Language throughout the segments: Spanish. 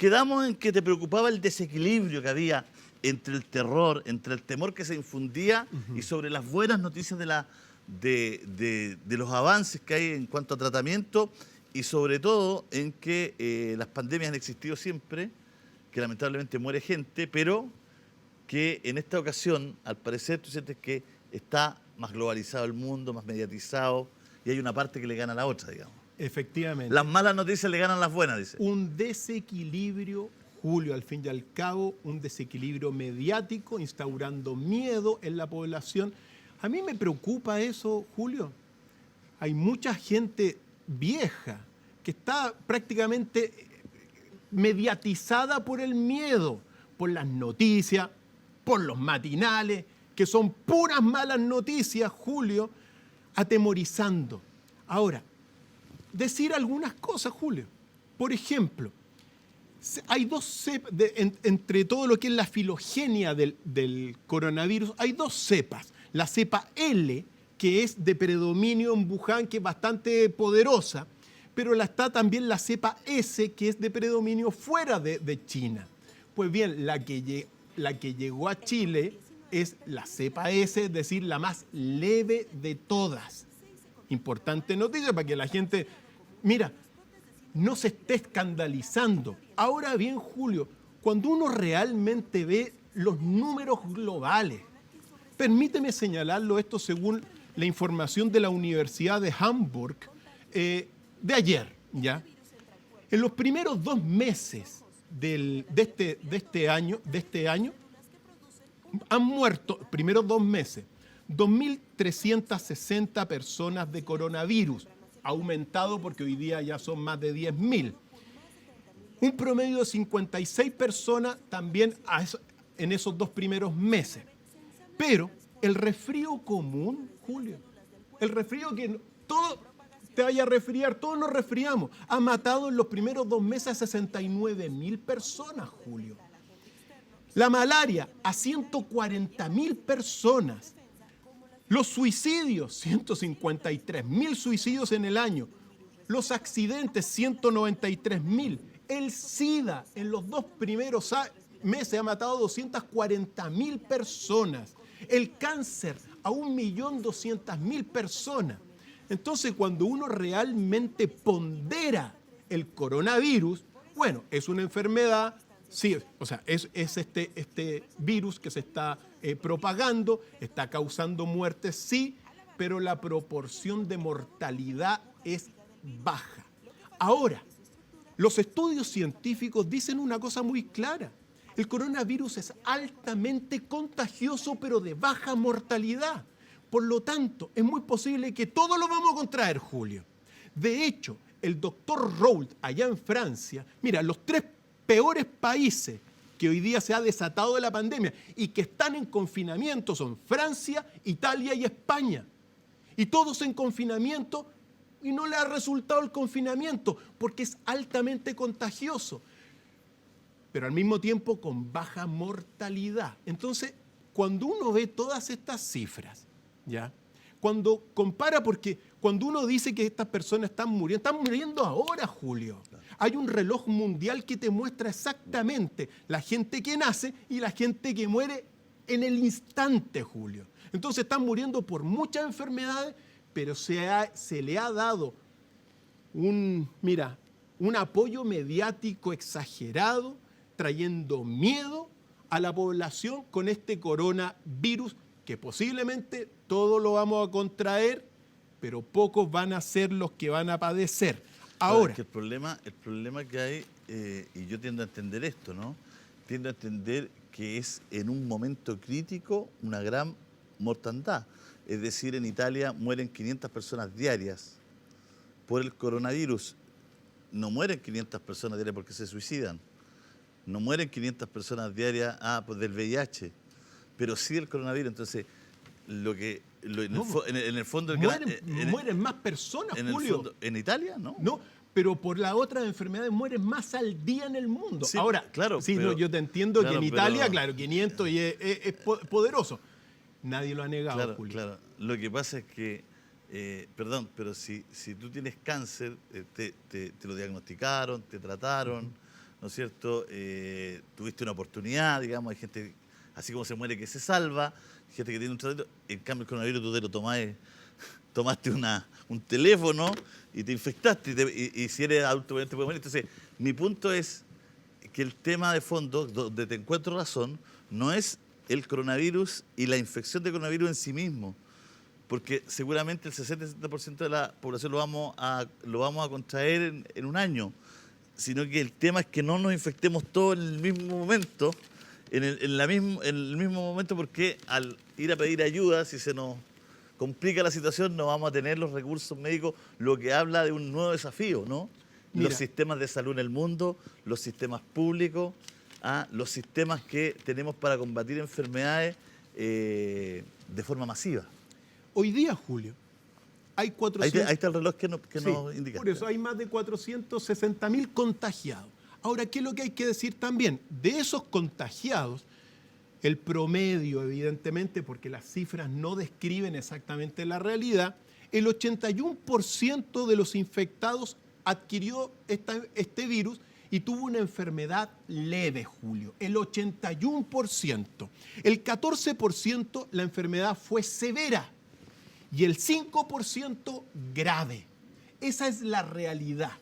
quedamos en que te preocupaba el desequilibrio que había entre el terror, entre el temor que se infundía y sobre las buenas noticias de los avances que hay en cuanto a tratamiento y sobre todo en que las pandemias han existido siempre, que lamentablemente muere gente, pero que en esta ocasión, al parecer, tú sientes que está más globalizado el mundo, más mediatizado, y hay una parte que le gana a la otra, digamos. Efectivamente. Las malas noticias le ganan las buenas, dice. Un desequilibrio, Julio, al fin y al cabo, un desequilibrio mediático, instaurando miedo en la población. A mí me preocupa eso, Julio. Hay mucha gente vieja que está prácticamente mediatizada por el miedo, por las noticias, por los matinales, que son puras malas noticias, Julio, atemorizando. Ahora, decir algunas cosas, Julio. Por ejemplo, hay dos cepas, entre todo lo que es la filogenia del coronavirus, hay dos cepas. La cepa L, que es de predominio en Wuhan, que es bastante poderosa, pero está también la cepa S, que es de predominio fuera de China. Pues bien, la que llegó a Chile es la cepa S, es decir, la más leve de todas. Importante noticia para que la gente, mira, no se esté escandalizando. Ahora bien, Julio, cuando uno realmente ve los números globales, permíteme señalarlo esto según la información de la Universidad de Hamburg de ayer, ¿ya? En los primeros 2 meses de este año, han muerto, primeros 2 meses, 2.360 personas de coronavirus. Ha aumentado porque hoy día ya son más de 10.000. Un promedio de 56 personas también en esos 2 primeros meses. Pero el resfrío común, Julio, el resfrío que todo te vaya a resfriar, todos nos resfriamos, ha matado en los primeros 2 meses a 69.000 personas, Julio. La malaria a 140.000 personas. Los suicidios, 153.000 suicidios en el año. Los accidentes, 193.000. El SIDA en los 2 primeros meses ha matado a 240.000 personas. El cáncer a 1.200.000 personas. Entonces, cuando uno realmente pondera el coronavirus, bueno, es una enfermedad. Sí, o sea, es este virus que se está propagando, está causando muertes, sí, pero la proporción de mortalidad es baja. Ahora, los estudios científicos dicen una cosa muy clara. El coronavirus es altamente contagioso, pero de baja mortalidad. Por lo tanto, es muy posible que todos lo vamos a contraer, Julio. De hecho, el doctor Roult, allá en Francia, mira, los 3 peores países que hoy día se ha desatado de la pandemia y que están en confinamiento son Francia, Italia y España. Y todos en confinamiento y no le ha resultado el confinamiento porque es altamente contagioso, pero al mismo tiempo con baja mortalidad. Entonces, cuando uno ve todas estas cifras, ¿ya? Cuando compara, porque cuando uno dice que estas personas están muriendo ahora, Julio. Hay un reloj mundial que te muestra exactamente la gente que nace y la gente que muere en el instante, Julio. Entonces están muriendo por muchas enfermedades, pero se le ha dado un apoyo mediático exagerado, trayendo miedo a la población con este coronavirus, que posiblemente todos lo vamos a contraer, pero pocos van a ser los que van a padecer. Ahora, es que el problema que hay, y yo tiendo a entender esto, ¿no? Tiendo a entender que es en un momento crítico una gran mortandad. Es decir, en Italia mueren 500 personas diarias por el coronavirus. No mueren 500 personas diarias porque se suicidan. No mueren 500 personas diarias pues del VIH, pero sí del coronavirus. Entonces, en el fondo... mueren más personas, Julio. ¿En Italia? No. No, pero por las otras enfermedades mueren más al día en el mundo. Sí, ahora, claro, sí, pero, no, yo te entiendo claro, que en Italia, claro, 500 y es poderoso. Nadie lo ha negado, claro, Julio. Claro, lo que pasa es que, pero si tú tienes cáncer, te lo diagnosticaron, te trataron, ¿no es cierto? Tuviste una oportunidad, digamos, hay gente, así como se muere, que se salva, gente que tiene un tratamiento. En cambio, el coronavirus tú te lo tomaste un teléfono y te infectaste, y si eres adulto te puede morir. Entonces, mi punto es que el tema de fondo, donde te encuentro razón, no es el coronavirus y la infección de coronavirus en sí mismo, porque seguramente el 60-70% de la población lo vamos a contraer en un año, sino que el tema es que no nos infectemos todos en el mismo momento, en el mismo momento, porque al ir a pedir ayuda, si se nos complica la situación, no vamos a tener los recursos médicos, lo que habla de un nuevo desafío, ¿no? Mira, los sistemas de salud en el mundo, los sistemas públicos, los sistemas que tenemos para combatir enfermedades de forma masiva. hoy día, Julio, hay 400... Ahí está el reloj que Sí, nos indica. por eso hay más de 460.000 contagiados. Ahora, ¿qué es lo que hay que decir también? De esos contagiados, el promedio, evidentemente, porque las cifras no describen exactamente la realidad, el 81% de los infectados adquirió este virus y tuvo una enfermedad leve, Julio. El 81%. El 14% la enfermedad fue severa y el 5% grave. Esa es la realidad.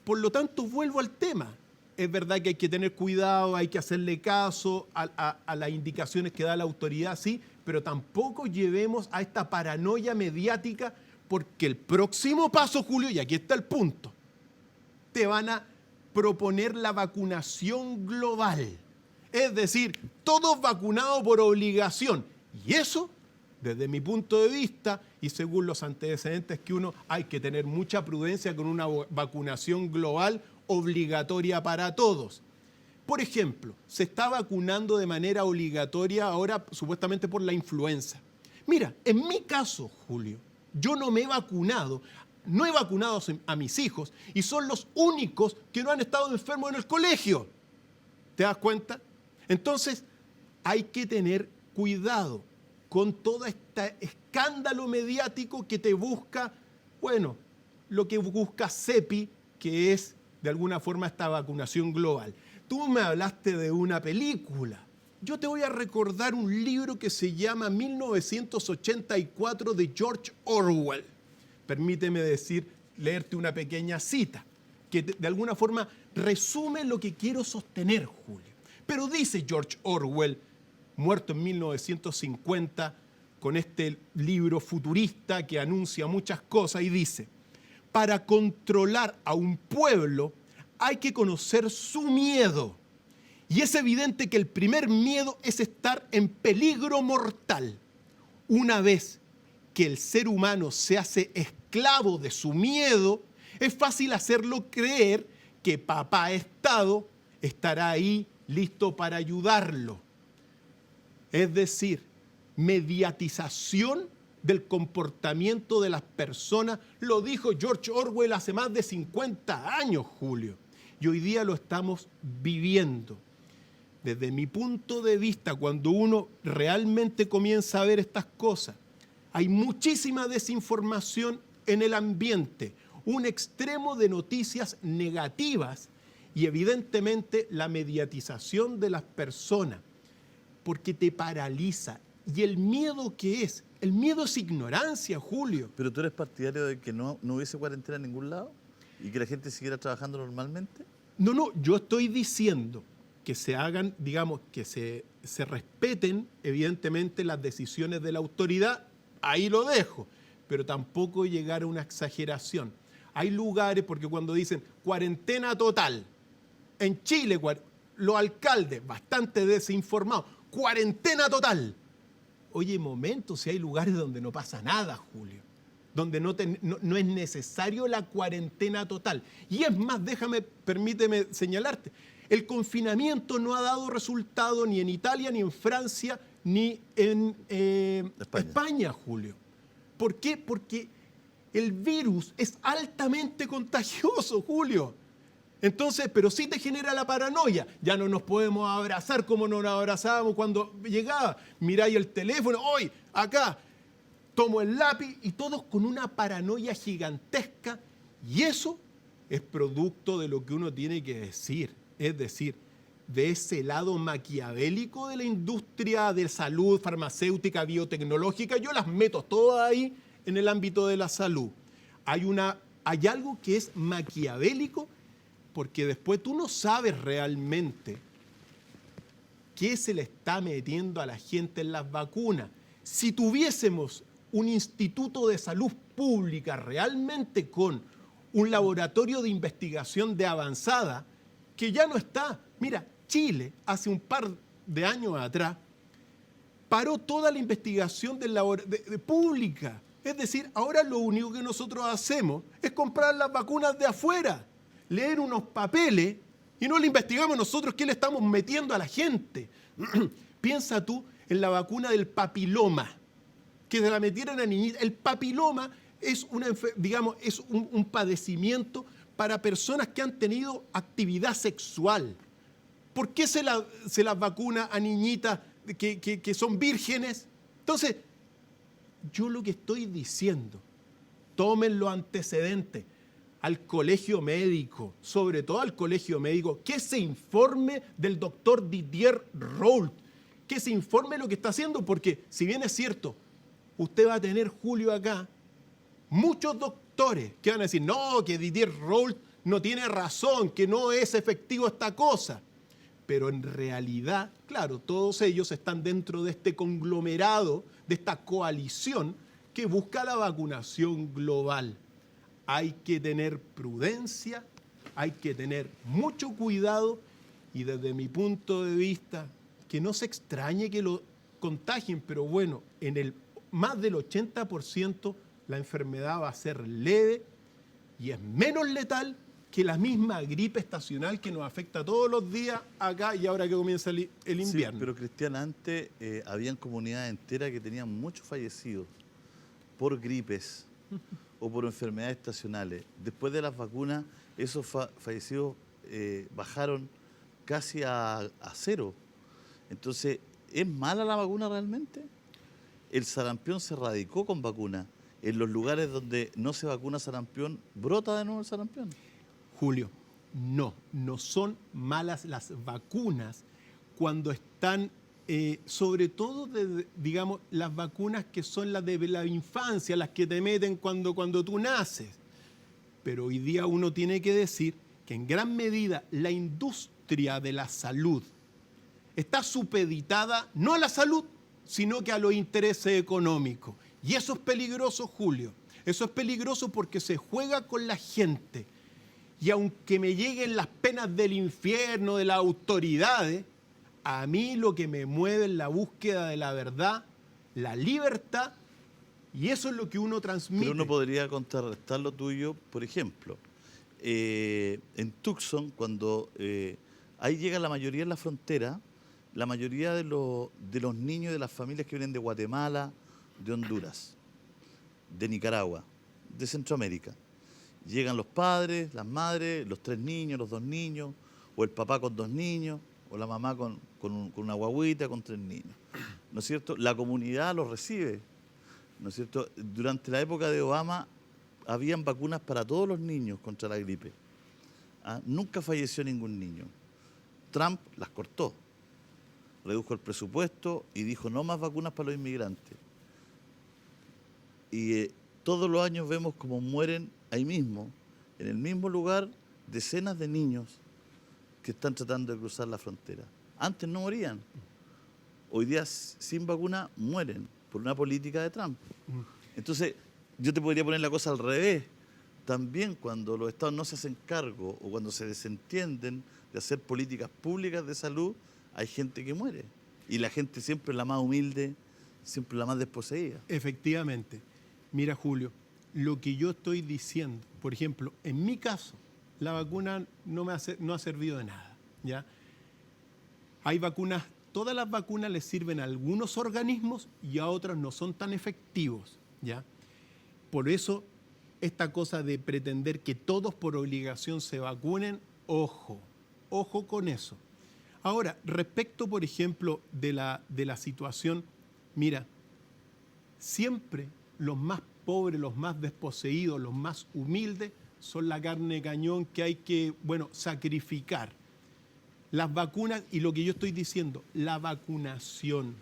Por lo tanto, vuelvo al tema. Es verdad que hay que tener cuidado, hay que hacerle caso a las indicaciones que da la autoridad, sí, pero tampoco llevemos a esta paranoia mediática, porque el próximo paso, Julio, y aquí está el punto, te van a proponer la vacunación global. Es decir, todos vacunados por obligación. Y eso, desde mi punto de vista, y según los antecedentes que hay que tener mucha prudencia con una vacunación global obligatoria para todos. Por ejemplo, se está vacunando de manera obligatoria ahora supuestamente por la influenza. Mira, en mi caso, Julio, yo no me he vacunado, no he vacunado a mis hijos y son los únicos que no han estado enfermos en el colegio. ¿Te das cuenta? Entonces, hay que tener cuidado con todo este escándalo mediático que te busca, bueno, lo que busca CEPI, que es de alguna forma esta vacunación global. Tú me hablaste de una película. Yo te voy a recordar un libro que se llama 1984 de George Orwell. Permíteme leerte una pequeña cita que de alguna forma resume lo que quiero sostener, Julio. Pero dice George Orwell, muerto en 1950, con este libro futurista que anuncia muchas cosas, y dice: para controlar a un pueblo hay que conocer su miedo. Y es evidente que el primer miedo es estar en peligro mortal. Una vez que el ser humano se hace esclavo de su miedo, es fácil hacerlo creer que papá Estado estará ahí listo para ayudarlo. Es decir, mediatización del comportamiento de las personas, lo dijo George Orwell hace más de 50 años, Julio, y hoy día lo estamos viviendo. Desde mi punto de vista, cuando uno realmente comienza a ver estas cosas, hay muchísima desinformación en el ambiente, un extremo de noticias negativas y evidentemente la mediatización de las personas, porque te paraliza. ¿Y el miedo qué es? El miedo es ignorancia, Julio. ¿Pero tú eres partidario de que no hubiese cuarentena en ningún lado y que la gente siguiera trabajando normalmente? No, yo estoy diciendo que se hagan, digamos, que se respeten evidentemente las decisiones de la autoridad, ahí lo dejo, pero tampoco llegar a una exageración. Hay lugares, porque cuando dicen cuarentena total, en Chile los alcaldes, bastante desinformados, cuarentena total. Oye, momento, si hay lugares donde no pasa nada, Julio, donde no es necesario la cuarentena total. Y es más, permíteme señalarte, el confinamiento no ha dado resultado ni en Italia, ni en Francia, ni en España, Julio. ¿Por qué? Porque el virus es altamente contagioso, Julio. Entonces, pero sí te genera la paranoia. Ya no nos podemos abrazar como nos abrazábamos cuando llegaba. Miráis el teléfono, hoy, acá, tomo el lápiz y todos con una paranoia gigantesca. Y eso es producto de lo que uno tiene que decir, es decir, de ese lado maquiavélico de la industria de salud, farmacéutica, biotecnológica. Yo las meto todas ahí en el ámbito de la salud. Hay algo que es maquiavélico porque después tú no sabes realmente qué se le está metiendo a la gente en las vacunas. Si tuviésemos un instituto de salud pública realmente con un laboratorio de investigación de avanzada, que ya no está. Mira, Chile, hace un par de años atrás, paró toda la investigación pública. Es decir, ahora lo único que nosotros hacemos es comprar las vacunas de afuera, leer unos papeles y no le investigamos nosotros qué le estamos metiendo a la gente. Piensa tú en la vacuna del papiloma, que se la metieran a niñitas. El papiloma es, es un padecimiento para personas que han tenido actividad sexual. ¿Por qué se las vacuna a niñitas que son vírgenes? Entonces, yo lo que estoy diciendo, tomen los antecedentes al colegio médico, sobre todo al colegio médico, que se informe del doctor Didier Raoult, que se informe lo que está haciendo, porque si bien es cierto, usted va a tener, Julio, acá, muchos doctores que van a decir, no, que Didier Raoult no tiene razón, que no es efectivo esta cosa. Pero en realidad, claro, todos ellos están dentro de este conglomerado, de esta coalición que busca la vacunación global. Hay que tener prudencia, hay que tener mucho cuidado y desde mi punto de vista, que no se extrañe que lo contagien, pero bueno, en el más del 80% la enfermedad va a ser leve y es menos letal que la misma gripe estacional que nos afecta todos los días acá y ahora que comienza el invierno. Sí, pero Cristian, antes habían comunidades enteras que tenían muchos fallecidos por gripes o por enfermedades estacionales. Después de las vacunas, esos fallecidos bajaron casi a cero. Entonces, ¿es mala la vacuna realmente? El sarampión se erradicó con vacuna. En los lugares donde no se vacuna sarampión, brota de nuevo el sarampión. Julio, no son malas las vacunas cuando están, sobre todo, digamos, las vacunas que son las de la infancia, las que te meten cuando tú naces. Pero hoy día uno tiene que decir que en gran medida la industria de la salud está supeditada no a la salud, sino que a los intereses económicos. Y eso es peligroso, Julio. Eso es peligroso porque se juega con la gente. Y aunque me lleguen las penas del infierno, de las autoridades, a mí lo que me mueve es la búsqueda de la verdad, la libertad, y eso es lo que uno transmite. Pero uno podría contrarrestar lo tuyo, por ejemplo, en Tucson, cuando ahí llega la mayoría en la frontera, la mayoría de los niños de las familias que vienen de Guatemala, de Honduras, de Nicaragua, de Centroamérica. Llegan los padres, las madres, los 3 niños, los 2 niños, o el papá con 2 niños, o la mamá con una guagüita, con 3 niños. ¿No es cierto? La comunidad los recibe, ¿no es cierto? Durante la época de Obama habían vacunas para todos los niños contra la gripe. Nunca falleció ningún niño. Trump las cortó, redujo el presupuesto y dijo no más vacunas para los inmigrantes. Y todos los años vemos cómo mueren ahí mismo, en el mismo lugar, decenas de niños que están tratando de cruzar la frontera. Antes no morían. Hoy día, sin vacuna, mueren por una política de Trump. Entonces, yo te podría poner la cosa al revés. También cuando los estados no se hacen cargo o cuando se desentienden de hacer políticas públicas de salud, hay gente que muere. Y la gente siempre es la más humilde, siempre la más desposeída. Efectivamente. Mira, Julio, lo que yo estoy diciendo, por ejemplo, en mi caso, la vacuna no ha servido de nada, ¿ya? Hay vacunas, todas las vacunas les sirven a algunos organismos y a otros no son tan efectivos, ¿ya? Por eso, esta cosa de pretender que todos por obligación se vacunen, ojo con eso. Ahora, respecto, por ejemplo, de la situación, mira, siempre los más pobres, los más desposeídos, los más humildes, son la carne de cañón que hay que, sacrificar. Las vacunas, y lo que yo estoy diciendo, la vacunación,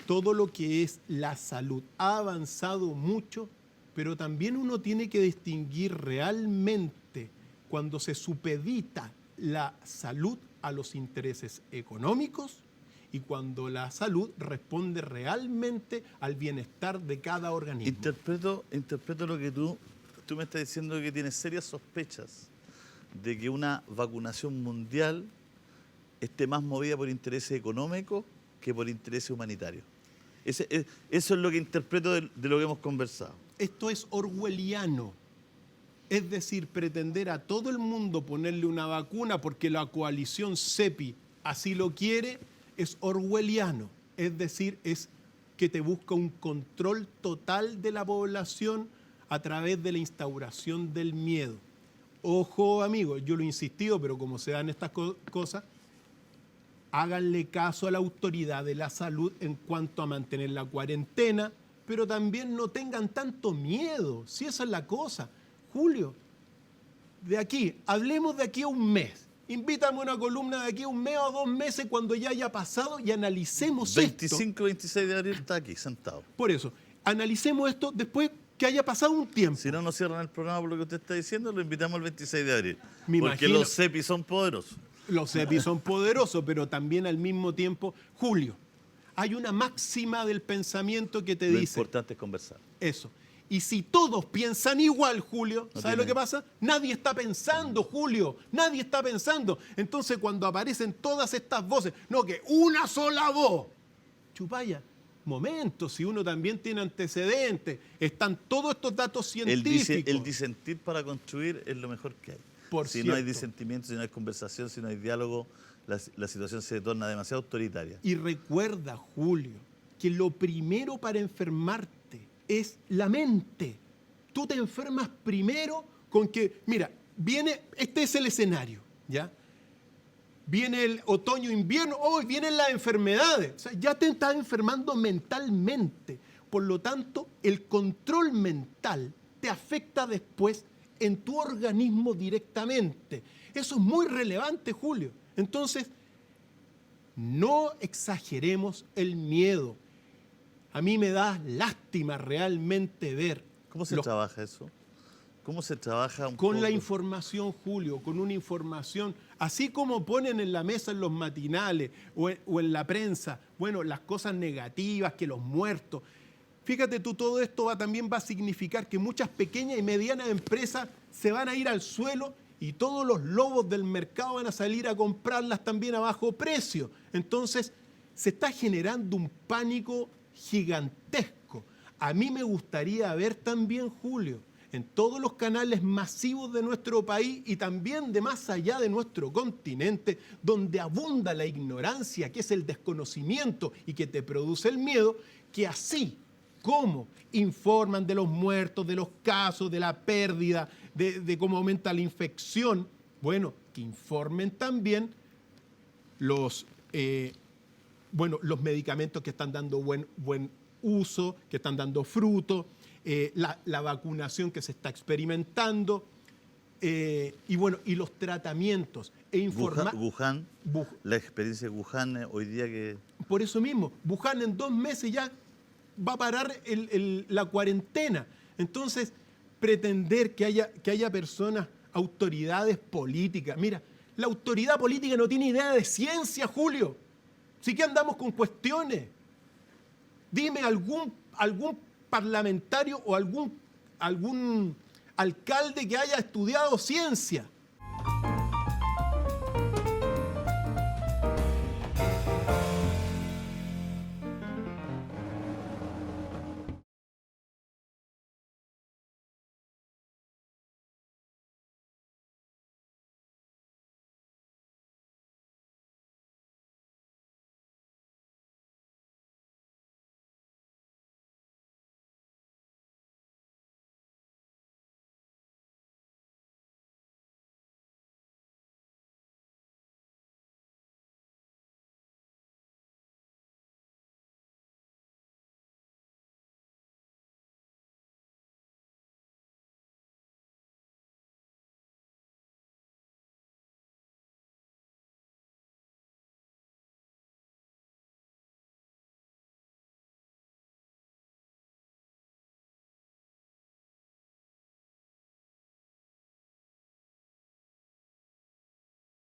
todo lo que es la salud, ha avanzado mucho, pero también uno tiene que distinguir realmente cuando se supedita la salud a los intereses económicos y cuando la salud responde realmente al bienestar de cada organismo. Interpreto lo que tú me estás diciendo, que tienes serias sospechas de que una vacunación mundial esté más movida por intereses económicos que por intereses humanitarios. Eso es lo que interpreto de lo que hemos conversado. Esto es orwelliano. Es decir, pretender a todo el mundo ponerle una vacuna porque la coalición CEPI así lo quiere, es orwelliano. Es decir, es que te busca un control total de la población a través de la instauración del miedo. Ojo, amigos, yo lo he insistido, pero como se dan estas cosas, háganle caso a la autoridad de la salud en cuanto a mantener la cuarentena, pero también no tengan tanto miedo, si esa es la cosa. Julio, hablemos de aquí a un mes. Invítame a una columna de aquí a un mes o 2 meses cuando ya haya pasado y analicemos 25, 26 de abril está aquí, sentado. Por eso, analicemos esto después que haya pasado un tiempo. Si no nos cierran el programa por lo que usted está diciendo, lo invitamos el 26 de abril. Me porque imagino, los CEPI son poderosos. Los CEPI son poderosos, pero también al mismo tiempo, Julio, hay una máxima del pensamiento que te dice... Lo importante es conversar. Eso. Y si todos piensan igual, Julio, ¿sabes lo que pasa? Nadie está pensando, Julio, nadie está pensando. Entonces, cuando aparecen todas estas voces, no, que una sola voz, chupaya, momento, si uno también tiene antecedentes, están todos estos datos científicos. El disentir para construir es lo mejor que hay. Si no hay disentimiento, si no hay conversación, si no hay diálogo, la situación se torna demasiado autoritaria. Y recuerda, Julio, que lo primero para enfermarte es la mente. Tú te enfermas primero con que, mira, este es el escenario, ¿ya? Viene el otoño, invierno, vienen las enfermedades. O sea, ya te estás enfermando mentalmente. Por lo tanto, el control mental te afecta después en tu organismo directamente. Eso es muy relevante, Julio. Entonces, no exageremos el miedo. A mí me da lástima realmente ver... ¿Cómo se trabaja eso? ¿Cómo se trabaja un con poco? La información, Julio, con una información, así como ponen en la mesa en los matinales o en la prensa, las cosas negativas, que los muertos. Fíjate tú, todo esto también va a significar que muchas pequeñas y medianas empresas se van a ir al suelo y todos los lobos del mercado van a salir a comprarlas también a bajo precio. Entonces, se está generando un pánico gigantesco. A mí me gustaría ver también, Julio, en todos los canales masivos de nuestro país y también de más allá de nuestro continente, donde abunda la ignorancia, que es el desconocimiento y que te produce el miedo, que así como informan de los muertos, de los casos, de la pérdida, de cómo aumenta la infección, que informen también los medicamentos que están dando buen uso, que están dando fruto, la vacunación que se está experimentando, y los tratamientos. Wuhan, la experiencia de Wuhan hoy día que... Por eso mismo, Wuhan en 2 meses ya va a parar la cuarentena. Entonces, pretender que haya personas, autoridades políticas. Mira, la autoridad política no tiene idea de ciencia, Julio. Sí que andamos con cuestiones. Dime algún parlamentario o algún alcalde que haya estudiado ciencia.